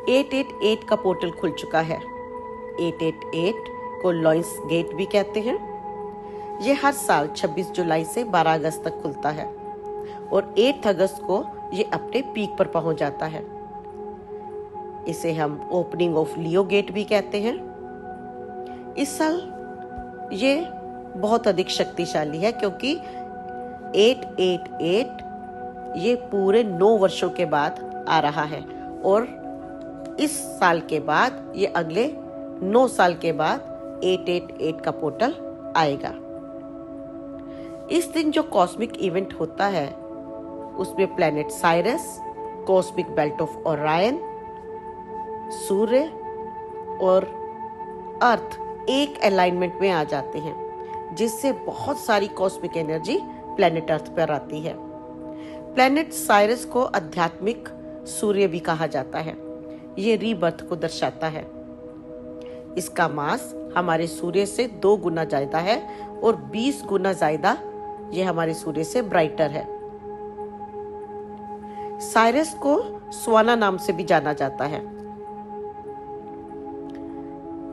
888 का पोर्टल खुल चुका है। 888 को लॉयंस गेट भी कहते हैं। ये हर साल 26 जुलाई से 12 अगस्त तक खुलता है और 8 अगस्त को ये अपने पीक पर पहुंच जाता है। इसे हम ओपनिंग ऑफ लियो गेट भी कहते हैं। इस साल ये बहुत अधिक शक्तिशाली है क्योंकि 888 ये पूरे 9 वर्षों के बाद आ रहा है और इस साल के बाद ये अगले 9 साल के बाद 888 का पोर्टल आएगा। इस दिन जो कॉस्मिक इवेंट होता है उसमें planet Sirius, cosmic belt of Orion, सूर्य और अर्थ एक अलाइनमेंट में आ जाते हैं, जिससे बहुत सारी कॉस्मिक एनर्जी प्लैनेट अर्थ पर आती है। प्लैनेट साइरस को आध्यात्मिक सूर्य भी कहा जाता है। ये रीबर्थ को दर्शाता है। इसका मास हमारे सूर्य से 2 गुना ज्यादा है और 20 गुना ज्यादा ये हमारे सूर्य से ब्राइटर है। साइरस को स्वाना नाम से भी जाना जाता है।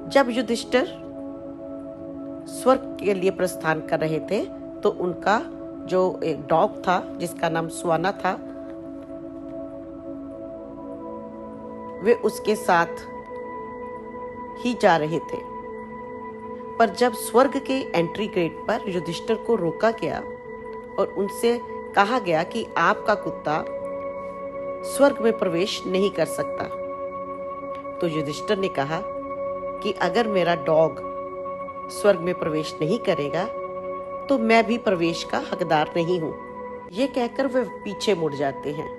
जब युधिष्ठिर स्वर्ग के लिए प्रस्थान कर रहे थे तो उनका जो एक डॉग था जिसका नाम स्वाना था, वे उसके साथ ही जा रहे थे। पर जब स्वर्ग के एंट्री गेट पर युधिष्ठिर को रोका गया और उनसे कहा गया कि आपका कुत्ता स्वर्ग में प्रवेश नहीं कर सकता, तो युधिष्ठिर ने कहा कि अगर मेरा डॉग स्वर्ग में प्रवेश नहीं करेगा तो मैं भी प्रवेश का हकदार नहीं हूं। ये कहकर वे पीछे मुड़ जाते हैं,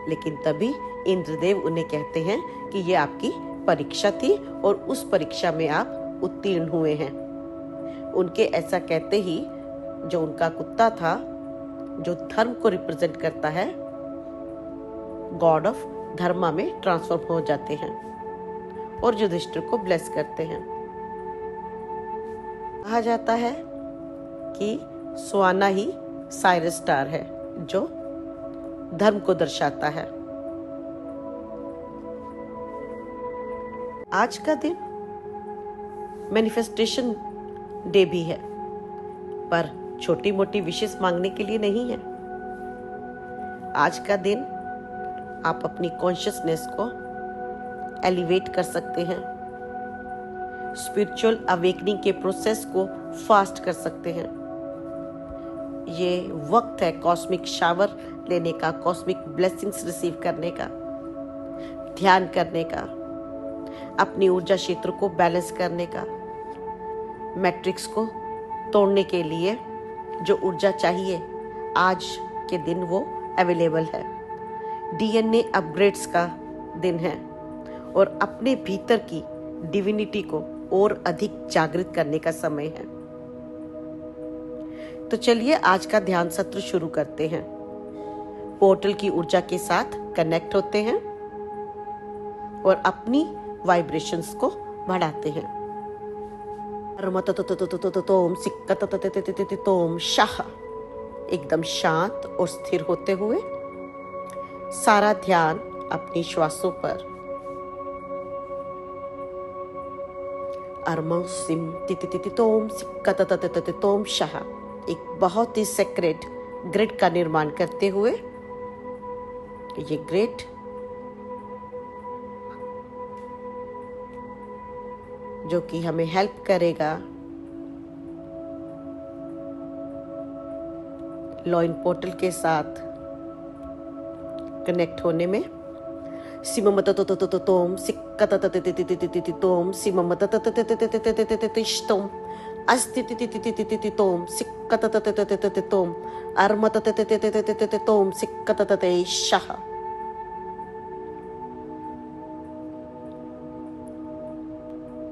लेकिन तभी इंद्रदेव उन्हें कहते हैं कि ये आपकी परीक्षा थी और उस परीक्षा में आप उत्तीर्ण हुए हैं। उनके ऐसा कहते ही जो उनका कुत्ता था, जो धर्म को रिप्रेजेंट करता है, गॉड ऑफ धर्मा में ट्रांसफॉर्म हो जाते हैं और युधिष्ठिर को ब्लेस करते हैं। कहा जाता है कि स्वाना ही साइरस स्टार है जो धर्म को दर्शाता है। आज का दिन मैनिफेस्टेशन डे भी है, पर छोटी मोटी विशेष मांगने के लिए नहीं है। आज का दिन आप अपनी कॉन्शियसनेस को एलिवेट कर सकते हैं, स्पिरिचुअल अवेकनिंग के प्रोसेस को फास्ट कर सकते हैं। ये वक्त है कॉस्मिक शावर लेने का, कॉस्मिक ब्लेसिंग्स रिसीव करने का, ध्यान करने का, अपनी ऊर्जा क्षेत्र को बैलेंस करने का, मैट्रिक्स को तोड़ने के लिए जो ऊर्जा चाहिए आज के दिन वो अवेलेबल है। डीएनए अपग्रेड्स का दिन है और अपने भीतर की डिविनिटी को और अधिक जागृत करने का समय है। तो चलिए आज का ध्यान सत्र शुरू करते हैं। पोर्टल की ऊर्जा के साथ कनेक्ट होते हैं और अपनी वाइब्रेशंस को बढ़ाते हैं। तोम शाह, एकदम शांत और स्थिर होते हुए सारा ध्यान अपनी श्वासों पर। सिम तोम तोम शाह, एक बहुत ही सेक्रेट ग्रिड का निर्माण करते हुए ये ग्रिड जो कि हमें हेल्प करेगा लॉइन पोर्टल के साथ कनेक्ट होने में। सिममत तोम सिक्कतततततततततोम सिममत तततततततततततोम अस्तितितितितितितितोम सिक्कततततततततोम अर्मतततततततततोम सिक्कतततैशः।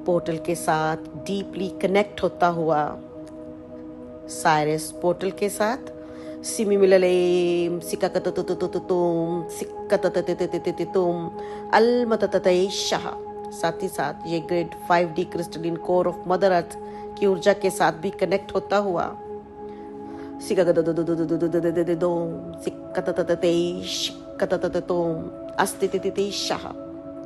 पोर्टल के साथ डीपली कनेक्ट होता हुआ साइरस पोर्टल के साथ सिमिमिललेम सिक्कतततततततोम सिक्कततततततततोम अलमतततैशः। साथ ही साथ ये grade 5D crystalline core of mother earth की ऊर्जा के साथ भी कनेक्ट होता हुआ सिक्कतततततततोम अस्तितितितिशः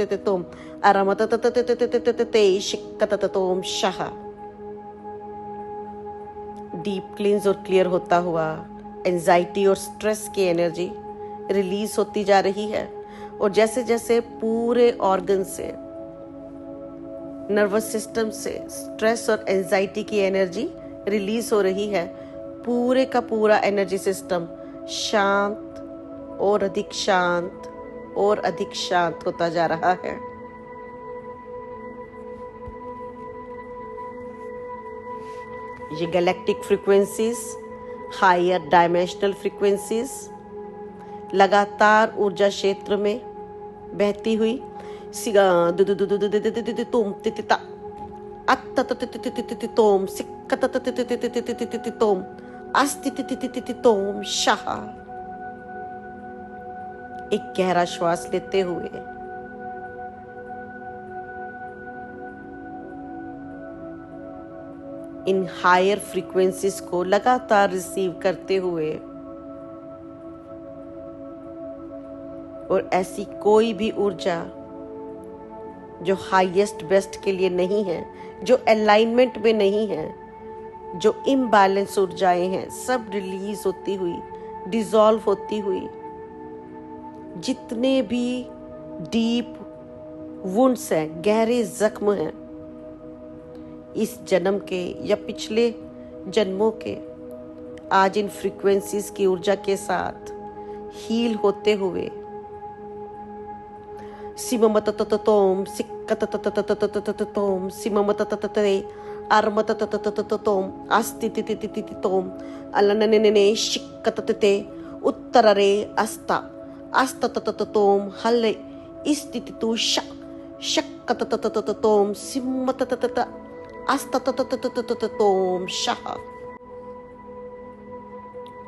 तोम अरमत ते शिक्कत तोम शाह। डीप क्लींस और क्लियर होता हुआ एंजाइटी और स्ट्रेस की एनर्जी रिलीज होती जा रही है, और जैसे जैसे पूरे ऑर्गन से, नर्वस सिस्टम से स्ट्रेस और एंजाइटी की एनर्जी रिलीज हो रही है, पूरे का पूरा एनर्जी सिस्टम शांत और अधिक शांत और अधिक शांत होता जा रहा है। ये galactic frequencies, higher dimensional frequencies लगातार ऊर्जा क्षेत्र में बहती हुई तोम तोम तोम शाह। एक गहरा श्वास लेते हुए इन हायर फ्रीक्वेंसीज को लगातार रिसीव करते हुए, और ऐसी कोई भी ऊर्जा जो हाईएस्ट बेस्ट के लिए नहीं है, जो अलाइनमेंट में नहीं है, जो इम्बैलेंस ऊर्जाएं हैं, सब रिलीज होती हुई, डिसॉल्व होती हुई, जितने भी डीप वुंड्स हैं, गहरे जख्म हैं, इस जन्म के या पिछले जन्मों के, आज इन फ्रीक्वेंसीज की ऊर्जा के साथ हील होते हुए सिममततततोम सिक्कतततततततोम सिममततततते अर्मततततततोम अस्तितितितितितोम अलनननने शिक्कततते उत्तररे अस्ता अस्तततततोम हल्ले इस्तितितु शक्कततततततोम सिम्मतततत अस्तततततततोम शाह।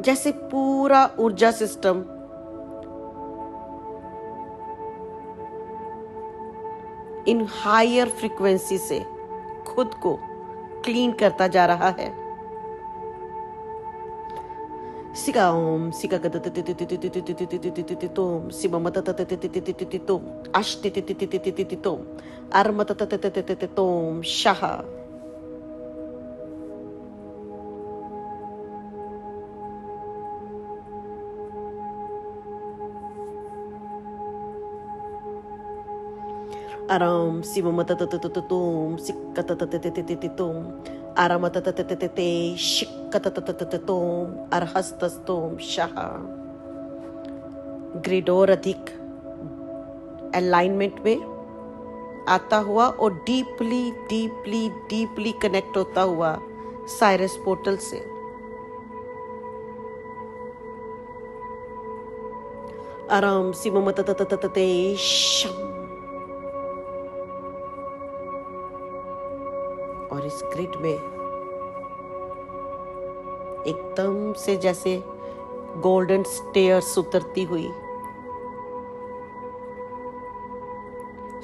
जैसे पूरा ऊर्जा सिस्टम इन हायर फ्रीक्वेंसी से खुद को क्लीन करता जा रहा है। सिका ओम सिका तोम सिमा तोम अष्ट तोम अर्म तोम शाह। Aram simamatatatatatum sikkatatatatatum aramatatatatatate shikkatatatatatum arhastastum shaha। Grid और अधिक अलाइनमेंट में आता हुआ और डीपली डीपली डीपली कनेक्ट होता हुआ साइरस पोर्टल से आराम सिममततततते शम। और इस ग्रिड में एकदम से जैसे गोल्डन स्टेयर्स उतरती हुई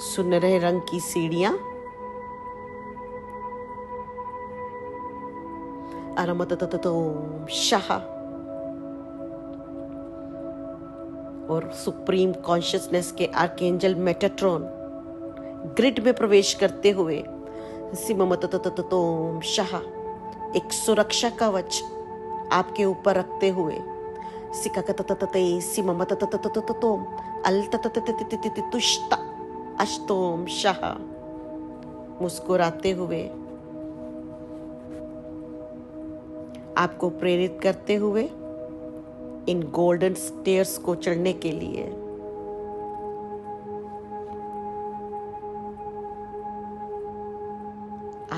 सुनहरे रंग की सीढ़ियां अरमततततोम शाह और सुप्रीम कॉन्शियसनेस के आर्कएंजल मेटाट्रॉन ग्रिड में प्रवेश करते हुए सिममततततोम शाह एक सुरक्षा कवच आपके ऊपर रखते हुए सिकाकतततते सिममतततततोम अलततततततुष्टा अष्टोम शाह मुस्कुराते हुए आपको प्रेरित करते हुए इन गोल्डन स्टेयर्स को चढ़ने के लिए।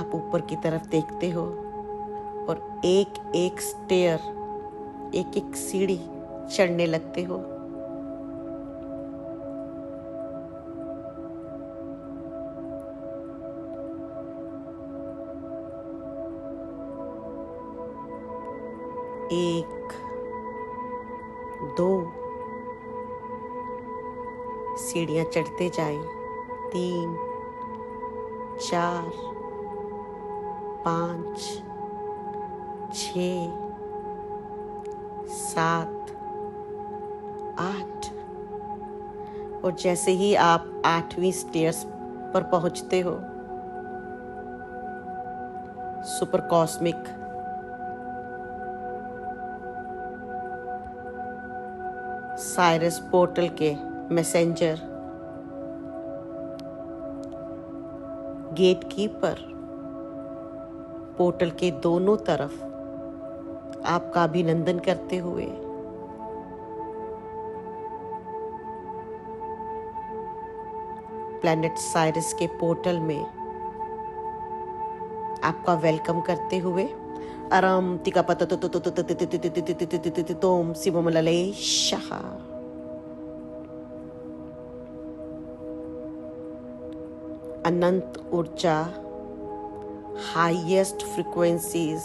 आप ऊपर की तरफ देखते हो और एक एक स्टेयर एक एक सीढ़ी चढ़ने लगते हो। एक दो सीढ़ियां चढ़ते जाएं, 3 4 5 6 7 8 और जैसे ही आप 8वीं स्टेयर्स पर पहुंचते हो सुपर कॉस्मिक साइरस पोर्टल के मैसेंजर गेट कीपर पोर्टल के दोनों तरफ आपका अभिनंदन करते हुए प्लैनेट साइरस के पोर्टल में आपका वेलकम करते हुए आराम तिका पता तोम सिममलले शाह। अनंत ऊर्जा highest frequencies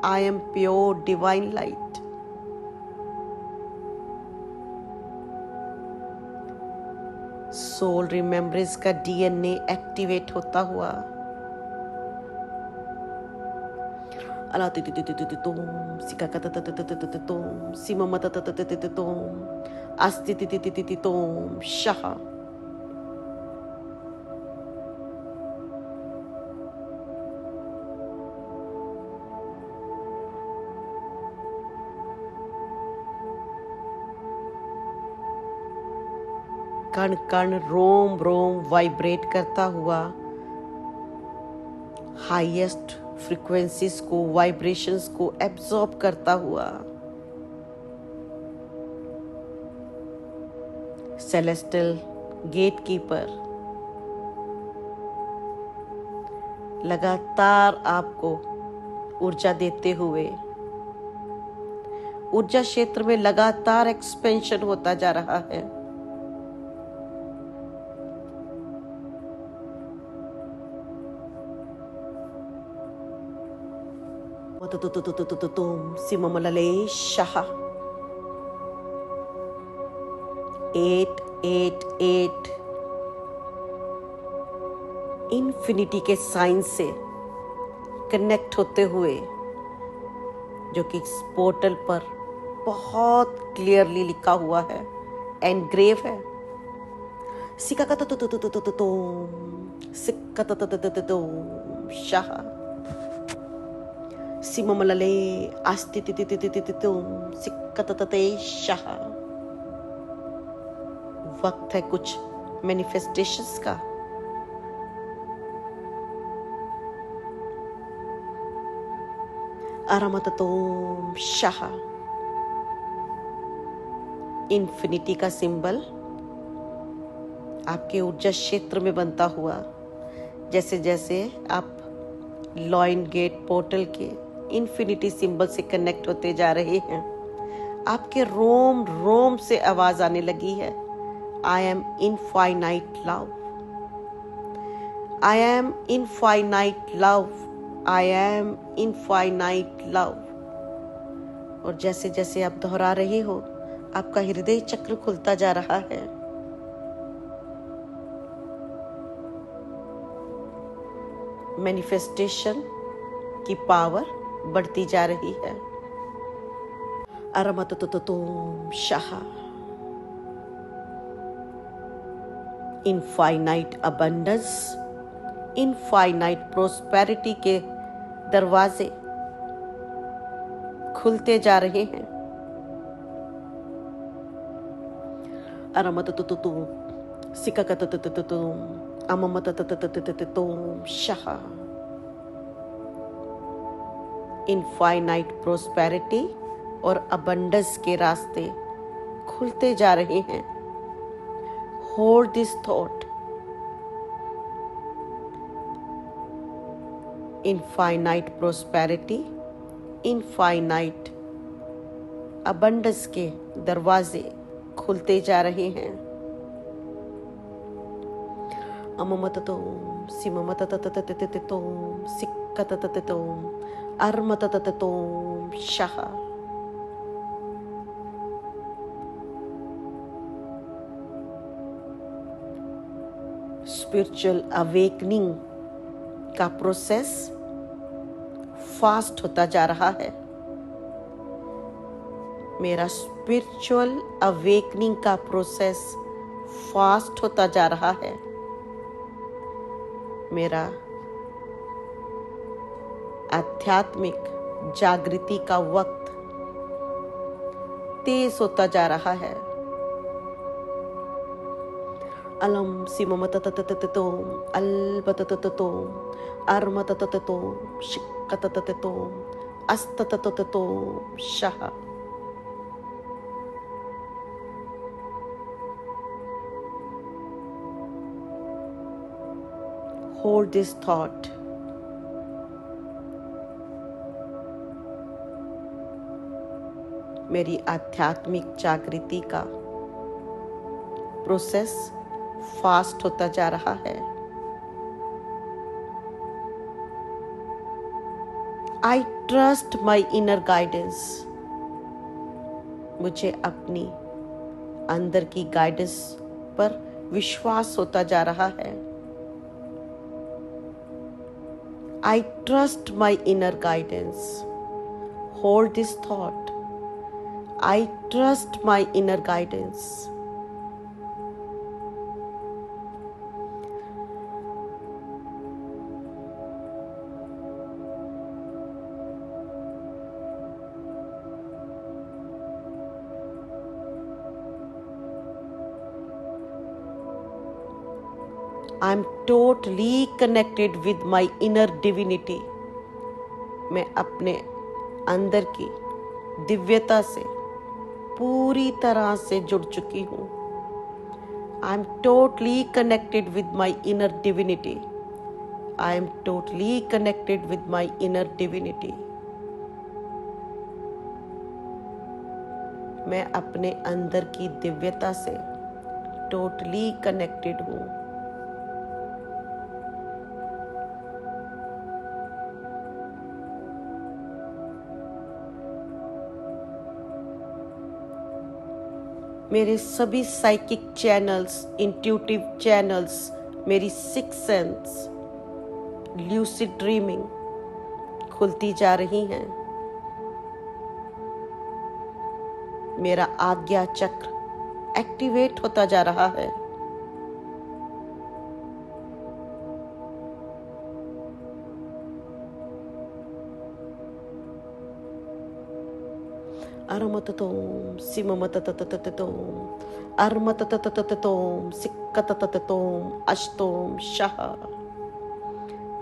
I am pure divine light. Soul remembrance का डीएनए एक्टिवेट होता हुआ अला तितितितितितोम सिकाकातातातातातातोम सिममतातातातातातोम अस्तितितितितितोम शह। कण कण रोम रोम वाइब्रेट करता हुआ हाईएस्ट फ्रीक्वेंसीज को, वाइब्रेशंस को एब्जॉर्ब करता हुआ सेलेस्टियल गेटकीपर लगातार आपको ऊर्जा देते हुए ऊर्जा क्षेत्र में लगातार एक्सपेंशन होता जा रहा है। सिममलले शाह 888 इन्फिनिटी के साइन से कनेक्ट होते हुए, जो कि इस पोर्टल पर बहुत क्लियरली लिखा हुआ है, एनग्रेव है। शाह सिममलले अस्तितितितितितितोम सिक्कततते शाह। वक्त है कुछ मैनिफेस्टेशंस का। अरमततोम शाह इन्फिनिटी का सिंबल आपके ऊर्जा क्षेत्र में बनता हुआ, जैसे जैसे आप लॉइन गेट पोर्टल के इन्फिनिटी सिंबल से कनेक्ट होते जा रहे हैं, आपके रोम रोम से आवाज आने लगी है, I am infinite love, I am infinite love, I am infinite love. और जैसे जैसे आप दोहरा रहे हो, आपका हृदय चक्र खुलता जा रहा है। मैनिफेस्टेशन की पावर बढ़ती जा रही है। अरमतततोम शाह इनफाइनाइट अबंडेंस, इनफाइनाइट प्रोस्पेरिटी के दरवाजे खुलते जा रहे हैं। अरमतततोम सिकाकातातातातोम अममतातातातातोम शाह इनफाइनाइट प्रोस्पेरिटी और अबंडेंस के रास्ते खुलते जा रहे हैं। Hold this thought. Infinite prosperity, infinite abundance के दरवाजे खुलते जा रहे हैं। अममततोम सिममततततततोम सिक्कततततोम अरमततततोम शाह। स्पिरिचुअल अवेकनिंग का प्रोसेस फास्ट होता जा रहा है। मेरा स्पिरिचुअल अवेकनिंग का प्रोसेस फास्ट होता जा रहा है। मेरा आध्यात्मिक जागृति का वक्त तेज होता जा रहा है। अलम सिममतततततोम अलबततततोम अरमततततोम शिक्कततततोम अस्तततततोम शाह। Hold this thought. मेरी आध्यात्मिक जागृति का प्रोसेस फास्ट होता जा रहा है। I trust my inner guidance. मुझे अपनी अंदर की गाइडेंस पर विश्वास होता जा रहा है. I trust my inner guidance. Hold this thought. I trust my inner guidance. I am totally connected with my inner divinity. मैं अपने अंदर की दिव्यता से पूरी तरह से जुड़ चुकी हूँ. I am totally connected with my inner divinity. I am totally connected with my inner divinity. मैं अपने अंदर की दिव्यता से टोटली कनेक्टेड हूँ. मेरे सभी साइकिक चैनल्स, इंट्यूटिव चैनल्स, मेरी सिक्स सेंस, ल्यूसिड ड्रीमिंग खुलती जा रही हैं. मेरा आज्ञा चक्र एक्टिवेट होता जा रहा है. अरमततोम सिममतततततोम अरमतततततोम सिक्कततततोम अष्टोम शाह.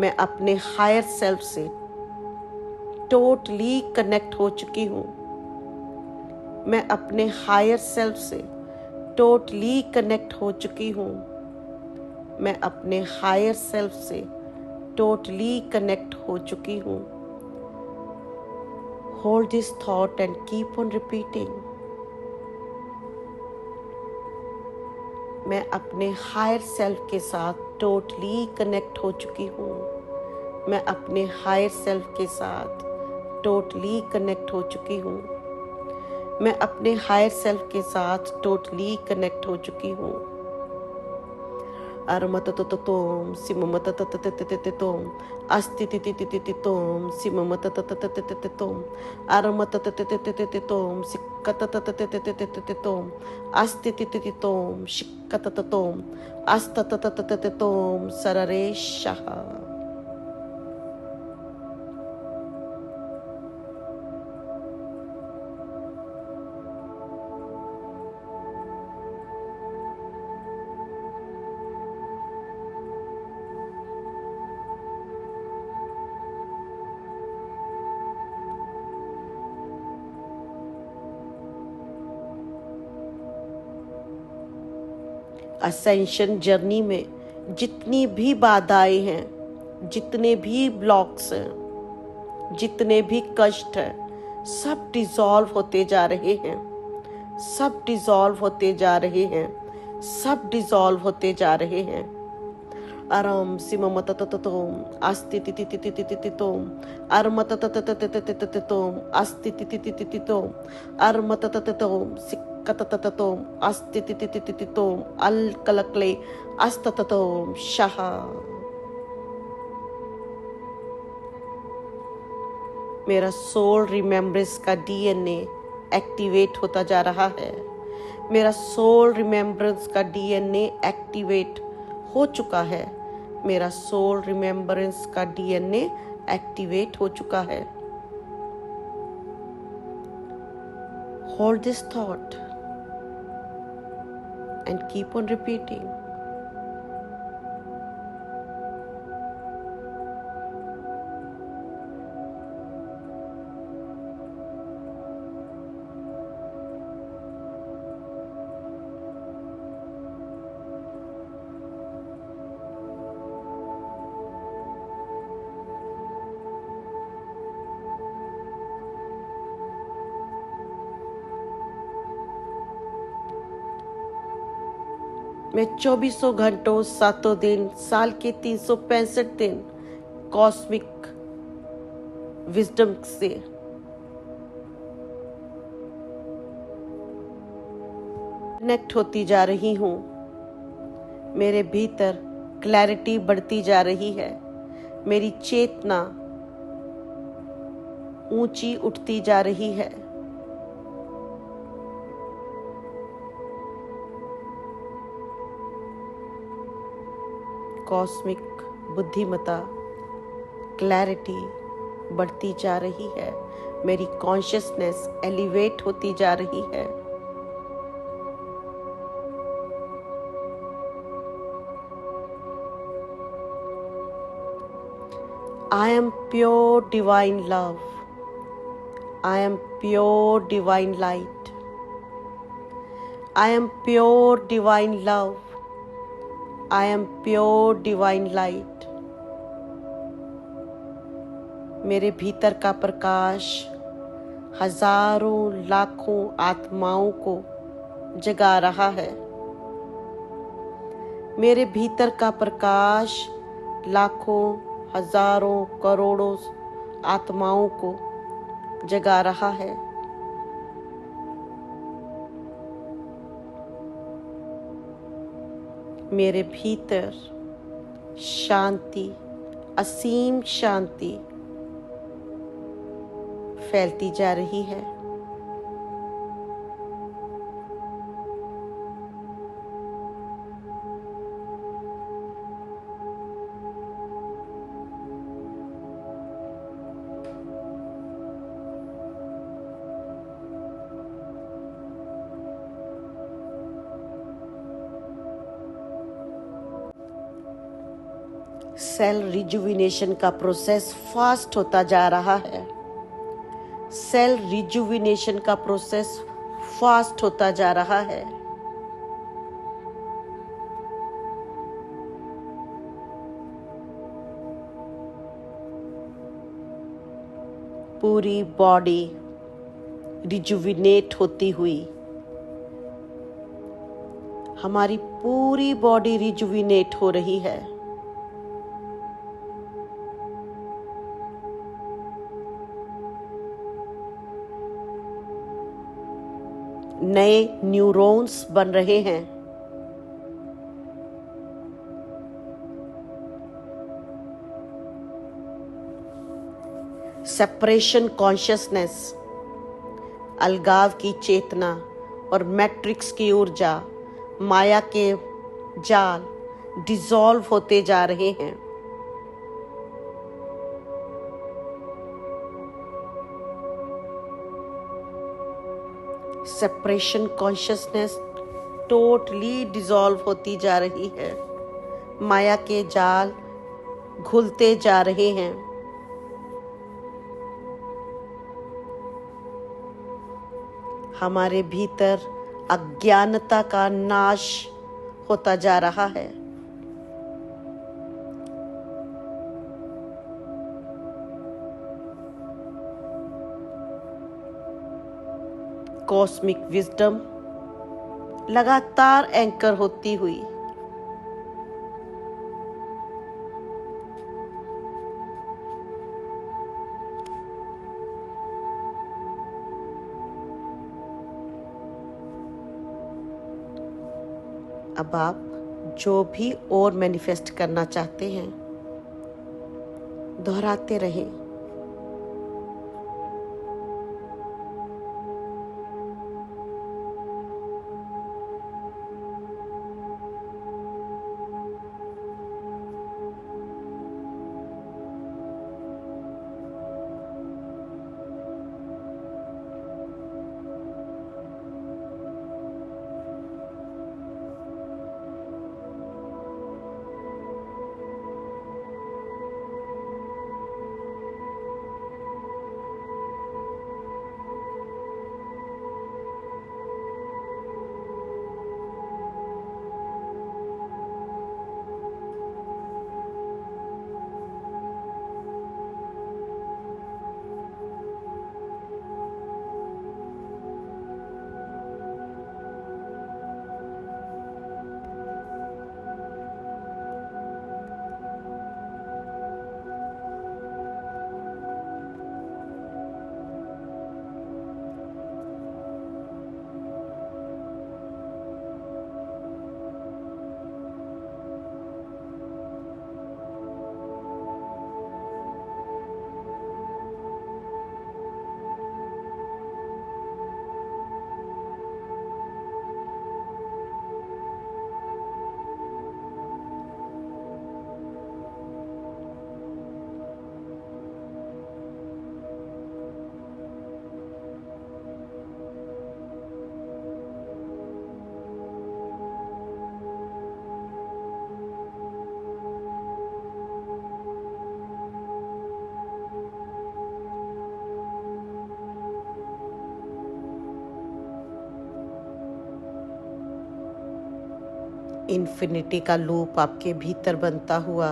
मैं अपने हायर सेल्फ से टोटली कनेक्ट हो चुकी हूँ. मैं अपने हायर सेल्फ से टोटली कनेक्ट हो चुकी हूँ. मैं अपने हायर सेल्फ से टोटली कनेक्ट हो चुकी हूँ. Hold this thought and keep on repeating. मैं अपने हायर सेल्फ के साथ टोटली कनेक्ट हो चुकी हूँ. मैं अपने हायर सेल्फ के साथ टोटली कनेक्ट हो चुकी हूँ. मैं अपने हायर सेल्फ के साथ टोटली कनेक्ट हो चुकी हूँ. अरमततततोम सिममततततततोम अस्तितितितितितोम सिममतततततततोम अरमतततततततोम सिक्कतततततततोम अस्तितितितितोम शिक्कतततोम अस्ततततततोम सररे शाह. असेंशन जर्नी में जितनी भी बाधाएं हैं, जितने भी ब्लॉक्स हैं, जितने भी कष्ट हैं, सब डिसॉल्व होते जा रहे हैं. सब डिसॉल्व होते जा रहे हैं. सब डिसॉल्व होते जा रहे हैं. अरम सिममततततोम अस्तितितितितितितोम अरमततततततततोम अस्तितितितितितोम अरमततततोम सिक्कततततोम अस्तितितितितितोम अलकलकले अस्तततोम शाह. मेरा सोल रिमेम्बरेंस का डीएनए एक्टिवेट होता जा रहा है. मेरा सोल रिमेम्बरेंस का डीएनए एक्टिवेट हो चुका है. मेरा सोल रिमेम्बरेंस का डीएनए एक्टिवेट हो चुका है. Hold this thought and keep on repeating. मैं 24 घंटों, 7 दिन, साल के 365 दिन कॉस्मिक विजडम से कनेक्ट होती जा रही हूँ। मेरे भीतर क्लैरिटी बढ़ती जा रही है। मेरी चेतना ऊंची उठती जा रही है। कॉस्मिक बुद्धिमत्ता, क्लैरिटी बढ़ती जा रही है। मेरी कॉन्शियसनेस एलिवेट होती जा रही है। I am pure divine love. I am pure divine light. I am pure divine love. I am pure divine light. मेरे भीतर का प्रकाश हजारों लाखों आत्माओं को जगा रहा है। मेरे भीतर का प्रकाश लाखों हजारों करोड़ों आत्माओं को जगा रहा है। मेरे भीतर शांति, असीम शांति फैलती जा रही है। सेल रिजुविनेशन का प्रोसेस फास्ट होता जा रहा है। सेल रिजुविनेशन का प्रोसेस फास्ट होता जा रहा है। पूरी बॉडी रिजुविनेट होती हुई, हमारी पूरी बॉडी रिजुविनेट हो रही है। नए न्यूरॉन्स बन रहे हैं। सेपरेशन कॉन्शियसनेस, अलगाव की चेतना और मैट्रिक्स की ऊर्जा, माया के जाल डिसॉल्व होते जा रहे हैं। सेपरेशन कॉन्शियसनेस टोटली डिसॉल्व होती जा रही है। माया के जाल घुलते जा रहे हैं। हमारे भीतर अज्ञानता का नाश होता जा रहा है। कॉस्मिक विजडम लगातार एंकर होती हुई अब आप जो भी और मैनिफेस्ट करना चाहते हैं दोहराते रहें। इन्फिनिटी का लूप आपके भीतर बनता हुआ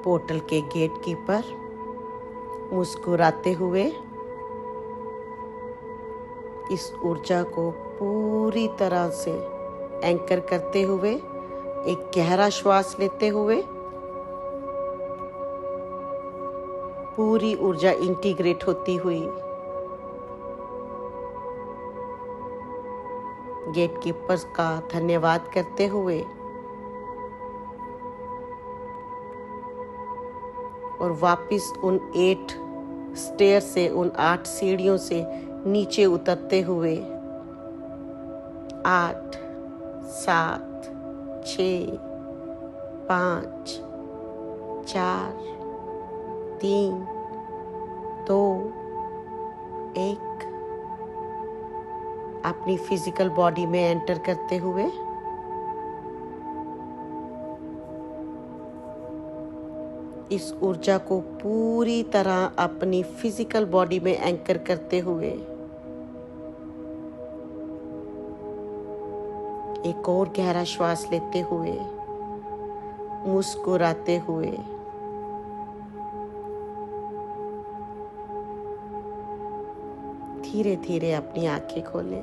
पोर्टल के गेट कीपर मुस्कुराते हुए इस ऊर्जा को पूरी तरह से एंकर करते हुए एक गहरा श्वास लेते हुए पूरी ऊर्जा इंटीग्रेट होती हुई गेट कीपर्स का धन्यवाद करते हुए और वापस उन 8 स्टेयर से, उन 8 सीढ़ियों से नीचे उतरते हुए 8, 7, 6, 5, 4, 3, 2, 1 अपनी फिजिकल बॉडी में एंटर करते हुए इस ऊर्जा को पूरी तरह अपनी फिजिकल बॉडी में एंकर करते हुए एक और गहरा श्वास लेते हुए मुस्कुराते हुए धीरे धीरे अपनी आंखें खोलें।